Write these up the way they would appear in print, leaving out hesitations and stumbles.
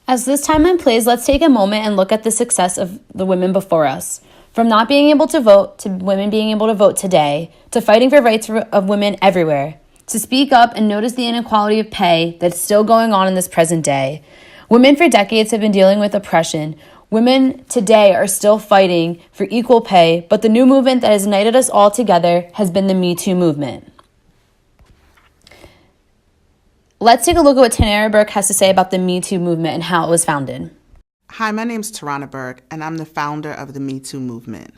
As this timeline plays, let's take a moment and look at the success of the women before us. From not being able to vote, to women being able to vote today, to fighting for rights of women everywhere, to speak up and notice the inequality of pay that's still going on in this present day. Women for decades have been dealing with oppression. Women today are still fighting for equal pay, but the new movement that has united us all together has been the Me Too movement. Let's take a look at what Tanara Burke has to say about the Me Too movement and how it was founded. Hi, my name's Tarana Burke, and I'm the founder of the Me Too movement.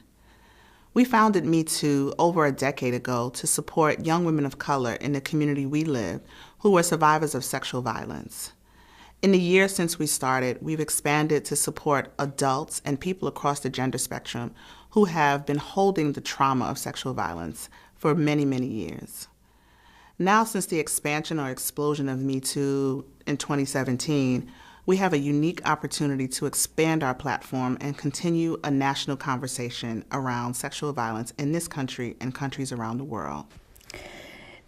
We founded Me Too over a decade ago to support young women of color in the community we live who were survivors of sexual violence. In the years since we started, we've expanded to support adults and people across the gender spectrum who have been holding the trauma of sexual violence for many, many years. Now, since the expansion or explosion of Me Too in 2017, we have a unique opportunity to expand our platform and continue a national conversation around sexual violence in this country and countries around the world.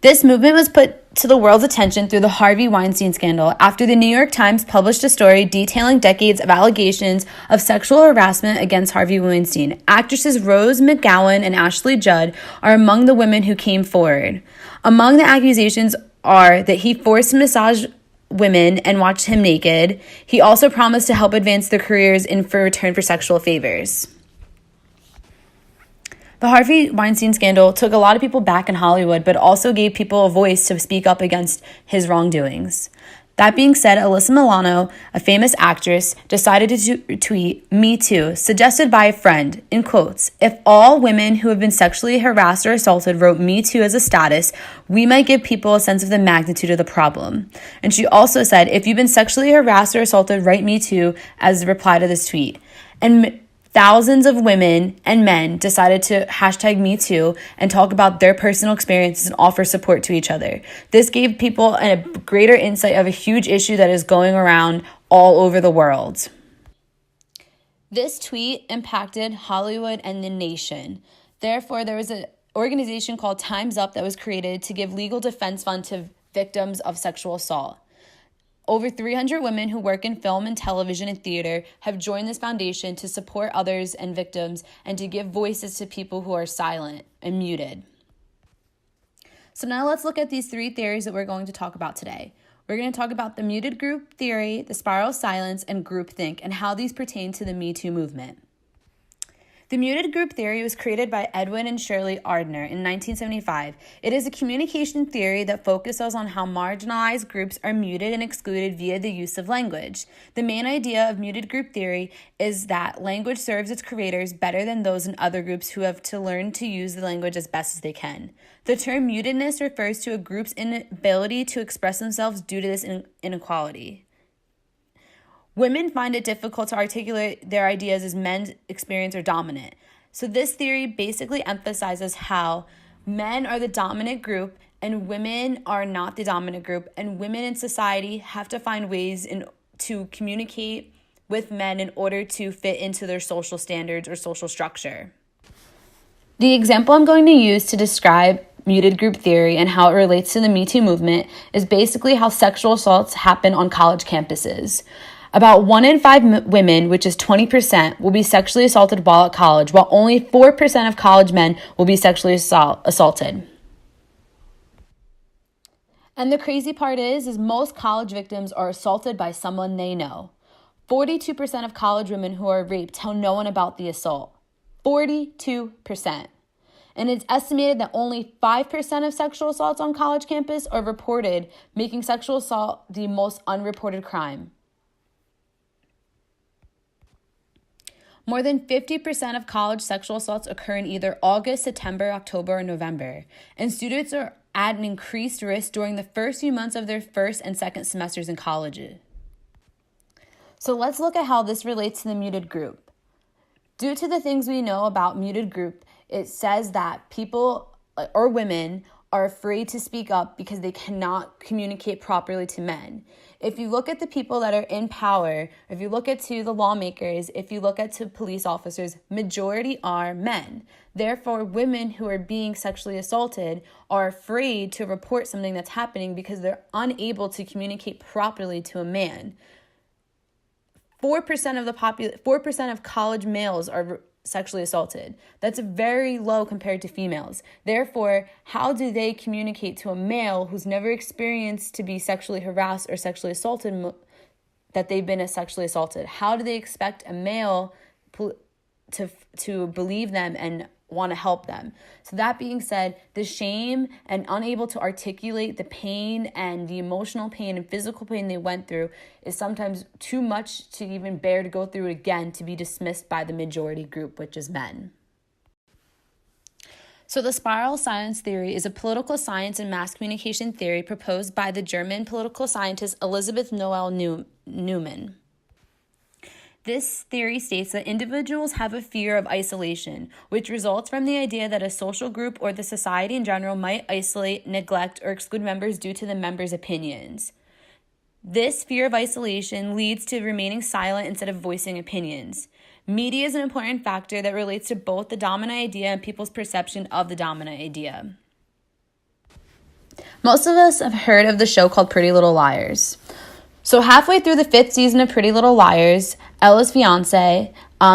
This movement was put to the world's attention through the Harvey Weinstein scandal after the New York Times published a story detailing decades of allegations of sexual harassment against Harvey Weinstein. Actresses Rose McGowan and Ashley Judd are among the women who came forward. Among the accusations are that he forced to massage women and watched him naked. He also promised to help advance their careers in return for sexual favors. The Harvey Weinstein scandal took a lot of people back in Hollywood, but also gave people a voice to speak up against his wrongdoings. That being said, Alyssa Milano, a famous actress, decided to tweet, "Me Too," suggested by a friend, in quotes, "If all women who have been sexually harassed or assaulted wrote Me Too as a status, we might give people a sense of the magnitude of the problem." And she also said, "If you've been sexually harassed or assaulted, write Me Too," as a reply to this tweet. And thousands of women and men decided to hashtag Me Too and talk about their personal experiences and offer support to each other. This gave people a greater insight of a huge issue that is going around all over the world. This tweet impacted Hollywood and the nation. Therefore, there was an organization called Time's Up that was created to give legal defense fund to victims of sexual assault. Over 300 women who work in film and television and theater have joined this foundation to support others and victims and to give voices to people who are silent and muted. So now let's look at these three theories that we're going to talk about today. We're going to talk about the muted group theory, the spiral of silence, and groupthink, and how these pertain to the Me Too movement. The muted group theory was created by Edwin and Shirley Ardner in 1975. It is a communication theory that focuses on how marginalized groups are muted and excluded via the use of language. The main idea of muted group theory is that language serves its creators better than those in other groups who have to learn to use the language as best as they can. The term mutedness refers to a group's inability to express themselves due to this inequality. Women find it difficult to articulate their ideas as men's experience are dominant. So this theory basically emphasizes how men are the dominant group and women are not the dominant group, and women in society have to find ways to communicate with men in order to fit into their social standards or social structure. The example I'm going to use to describe muted group theory and how it relates to the Me Too movement is basically how sexual assaults happen on college campuses. About 1 in 5 women, which is 20%, will be sexually assaulted while at college, while only 4% of college men will be sexually assaulted. And the crazy part is most college victims are assaulted by someone they know. 42% of college women who are raped tell no one about the assault. 42%. And it's estimated that only 5% of sexual assaults on college campus are reported, making sexual assault the most unreported crime. More than 50% of college sexual assaults occur in either August, September, October, or November, and students are at an increased risk during the first few months of their first and second semesters in college. So let's look at how this relates to the muted group. Due to the things we know about muted group, it says that people or women are afraid to speak up because they cannot communicate properly to men. If you look at the people that are in power, if you look at to the lawmakers, if you look at to police officers, majority are men. Therefore, women who are being sexually assaulted are afraid to report something that's happening because they're unable to communicate properly to a man. 4% of 4% of college males are sexually assaulted. That's very low compared to females. Therefore, how do they communicate to a male who's never experienced to be sexually harassed or sexually assaulted that they've been sexually assaulted? How do they expect a male to believe them and want to help them? So that being said, the shame and unable to articulate the pain and the emotional pain and physical pain they went through is sometimes too much to even bear to go through it again, to be dismissed by the majority group, which is men. So the spiral silence theory is a political science and mass communication theory proposed by the German political scientist Elisabeth Noelle Neumann. This theory states that individuals have a fear of isolation, which results from the idea that a social group or the society in general might isolate, neglect, or exclude members due to the members' opinions. This fear of isolation leads to remaining silent instead of voicing opinions. Media is an important factor that relates to both the dominant idea and people's perception of the dominant idea. Most of us have heard of the show called Pretty Little Liars. So halfway through the 5th season of Pretty Little Liars, Ella's fiance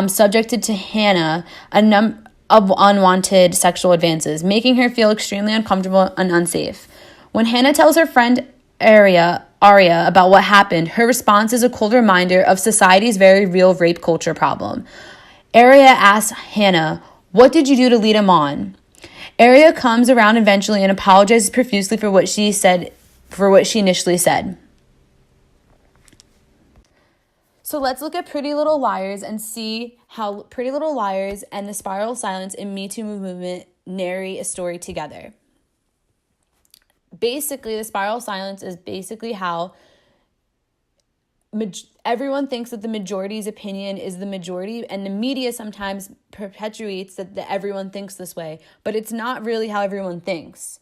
subjected to Hannah a number of unwanted sexual advances, making her feel extremely uncomfortable and unsafe. When Hannah tells her friend Aria about what happened, her response is a cold reminder of society's very real rape culture problem. Aria asks Hannah, "What did you do to lead him on?" Aria comes around eventually and apologizes profusely for what she initially said. So let's look at Pretty Little Liars and see how Pretty Little Liars and the spiral silence and Me Too movement narrate a story together. Basically, the spiral silence is basically how everyone thinks that the majority's opinion is the majority, and the media sometimes perpetuates that everyone thinks this way, but it's not really how everyone thinks.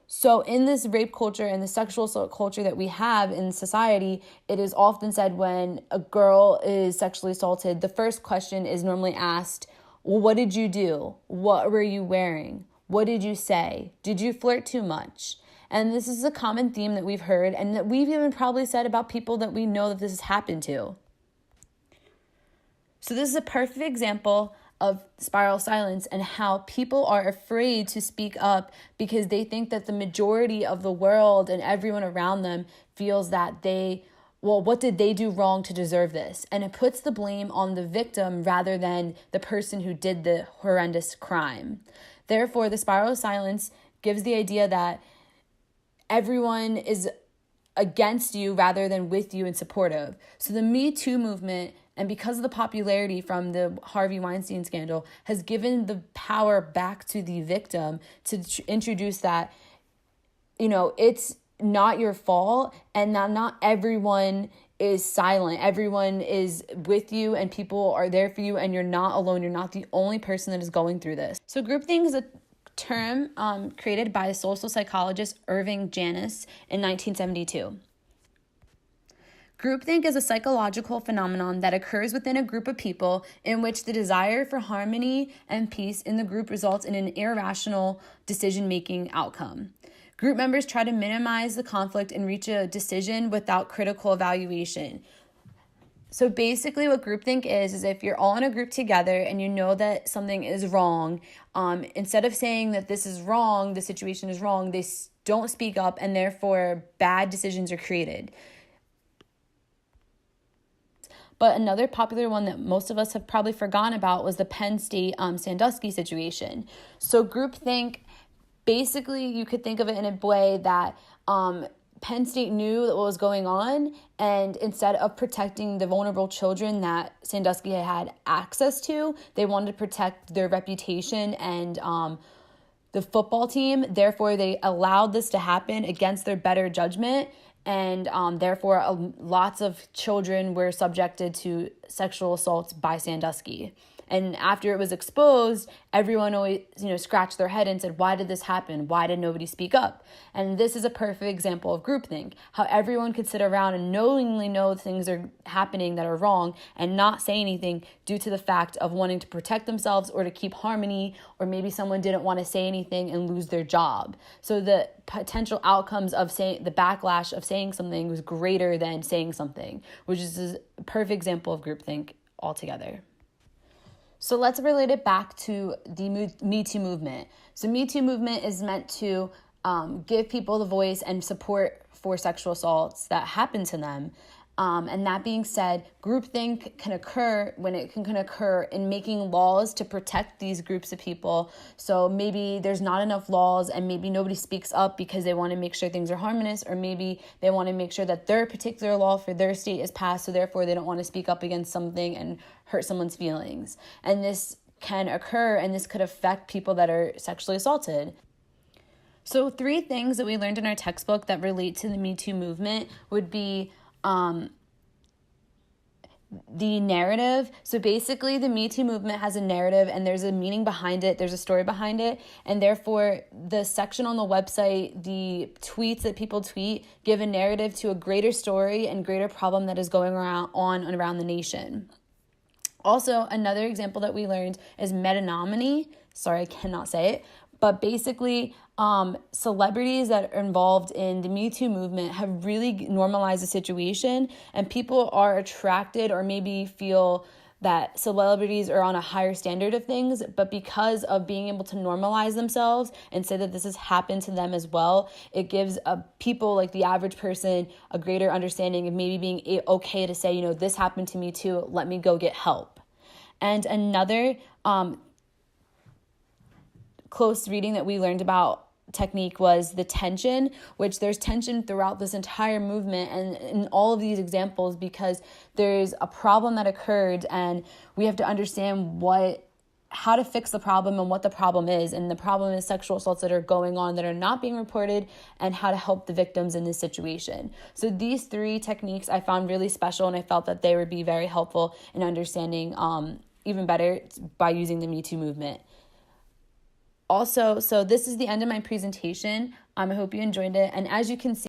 So in this rape culture and the sexual assault culture that we have in society, it is often said when a girl is sexually assaulted, the first question is normally asked, well, what did you do? What were you wearing? What did you say? Did you flirt too much? And this is a common theme that we've heard and that we've even probably said about people that we know that this has happened to. So this is a perfect example of spiral silence and how people are afraid to speak up because they think that the majority of the world and everyone around them feels that what did they do wrong to deserve this? And it puts the blame on the victim rather than the person who did the horrendous crime. Therefore, the spiral silence gives the idea that everyone is against you rather than with you and supportive. So the Me Too movement, and because of the popularity from the Harvey Weinstein scandal, has given the power back to the victim to introduce that, it's not your fault and that not everyone is silent. Everyone is with you and people are there for you and you're not alone. You're not the only person that is going through this. So groupthink is a term created by social psychologist Irving Janis in 1972. Groupthink is a psychological phenomenon that occurs within a group of people in which the desire for harmony and peace in the group results in an irrational decision-making outcome. Group members try to minimize the conflict and reach a decision without critical evaluation. So basically what groupthink is if you're all in a group together and you know that something is wrong, instead of saying that this is wrong, the situation is wrong, they don't speak up and therefore bad decisions are created. But another popular one that most of us have probably forgotten about was the Penn State Sandusky situation. So groupthink, basically you could think of it in a way that Penn State knew what was going on, and instead of protecting the vulnerable children that Sandusky had access to, they wanted to protect their reputation and the football team. Therefore, they allowed this to happen against their better judgment. And therefore, lots of children were subjected to sexual assaults by Sandusky. And after it was exposed, everyone always, scratched their head and said, why did this happen? Why did nobody speak up? And this is a perfect example of groupthink, how everyone could sit around and knowingly know things are happening that are wrong and not say anything due to the fact of wanting to protect themselves or to keep harmony, or maybe someone didn't want to say anything and lose their job. So the potential outcomes of saying the backlash of saying something was greater than saying something, which is a perfect example of groupthink altogether. So let's relate it back to the Me Too movement. So Me Too movement is meant to give people the voice and support for sexual assaults that happen to them. And that being said, groupthink can occur when it can occur in making laws to protect these groups of people. So maybe there's not enough laws and maybe nobody speaks up because they want to make sure things are harmonious, or maybe they want to make sure that their particular law for their state is passed, so therefore they don't want to speak up against something and hurt someone's feelings. And this can occur, and this could affect people that are sexually assaulted. So 3 things that we learned in our textbook that relate to the Me Too movement would be the narrative. So basically the Me Too movement has a narrative and there's a meaning behind it. There's a story behind it. And therefore the section on the website, the tweets that people tweet, give a narrative to a greater story and greater problem that is going on around the nation. Also, another example that we learned is metanominy. Sorry, I cannot say it. But basically, celebrities that are involved in the Me Too movement have really normalized the situation, and people are attracted or maybe feel that celebrities are on a higher standard of things, but because of being able to normalize themselves and say that this has happened to them as well, it gives people like the average person a greater understanding of maybe being okay to say, this happened to me too, let me go get help. And another close reading that we learned about technique was the tension, which there's tension throughout this entire movement and in all of these examples, because there's a problem that occurred and we have to understand how to fix the problem and what the problem is. And the problem is sexual assaults that are going on that are not being reported, and how to help the victims in this situation. So these 3 techniques I found really special, and I felt that they would be very helpful in understanding even better by using the Me Too movement. Also, so this is the end of my presentation. I hope you enjoyed it. And as you can see,